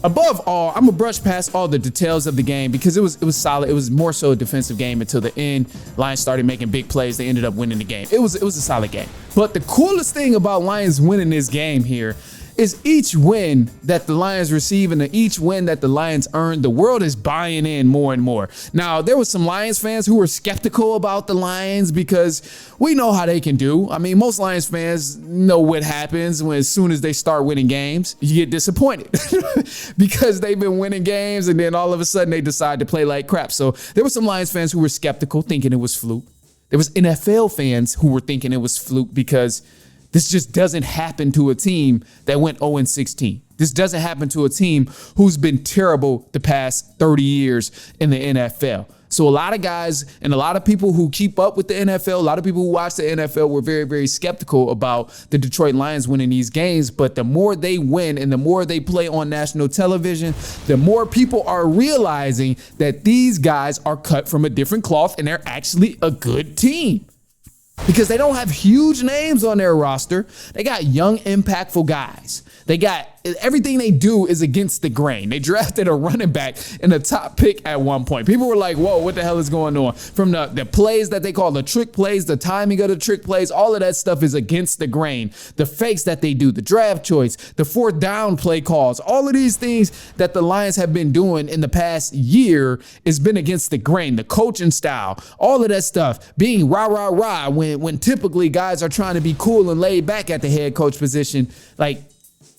above all, I'm gonna brush past all the details of the game because it was solid. It was more so a defensive game until the end. Lions started making big plays. They ended up winning the game. It was a solid game. But the coolest thing about Lions winning this game here is each win that the Lions receive and each win that the Lions earn, the world is buying in more and more. Now, there was some Lions fans who were skeptical about the Lions because we know how they can do. I mean, most Lions fans know what happens when as soon as they start winning games, you get disappointed because they've been winning games and then all of a sudden they decide to play like crap. So there were some Lions fans who were skeptical, thinking it was fluke. There was NFL fans who were thinking it was fluke because this just doesn't happen to a team that went 0-16. This doesn't happen to a team who's been terrible the past 30 years in the NFL. So a lot of guys and a lot of people who keep up with the NFL, a lot of people who watch the NFL were very, very skeptical about the Detroit Lions winning these games. But the more they win and the more they play on national television, the more people are realizing that these guys are cut from a different cloth and they're actually a good team. Because they don't have huge names on their roster. They got young, impactful guys. They got everything they do is against the grain. They drafted a running back in the top pick at one point. People were like, whoa, what the hell is going on? From the plays that they call the trick plays, the timing of the trick plays, all of that stuff is against the grain. The fakes that they do, the draft choice, the fourth down play calls, all of these things that the Lions have been doing in the past year has been against the grain. The coaching style, all of that stuff, being rah, rah, rah, when typically guys are trying to be cool and laid back at the head coach position. Like,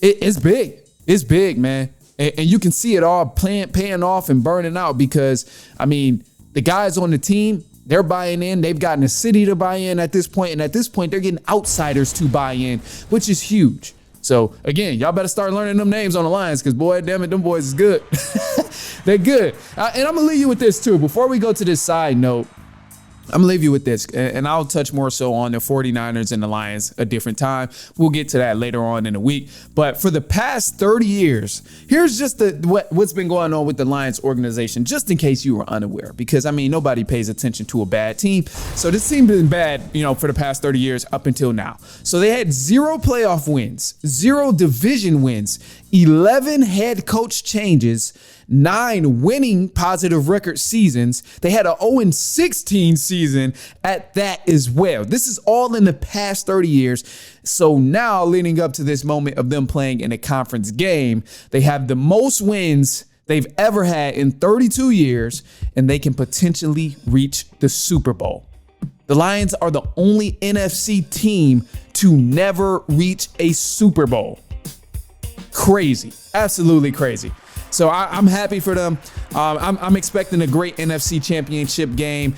it's big. It's big, man. And you can see it all paying off and burning out because, I mean, the guys on the team, they're buying in. They've gotten the city to buy in at this point. And at this point, they're getting outsiders to buy in, which is huge. So, again, y'all better start learning them names on the Lions because, boy, damn it, them boys is good. They're good. And I'm going to leave you with this, too. Before we go to this side note, I'm going to leave you with this, and I'll touch more so on the 49ers and the Lions a different time. We'll get to that later on in the week. But for the past 30 years, here's just what's been going on with the Lions organization, just in case you were unaware, because, I mean, nobody pays attention to a bad team. So this team's been bad, for the past 30 years up until now. So they had 0 playoff wins, 0 division wins, 11 head coach changes, 9 winning positive record seasons. They had a 0-16 season at that as well. This is all in the past 30 years. So now leading up to this moment of them playing in a conference game, they have the most wins they've ever had in 32 years, and they can potentially reach the Super Bowl. The Lions are the only NFC team to never reach a Super Bowl. Crazy. Absolutely crazy. So I'm happy for them. I'm expecting a great NFC Championship game.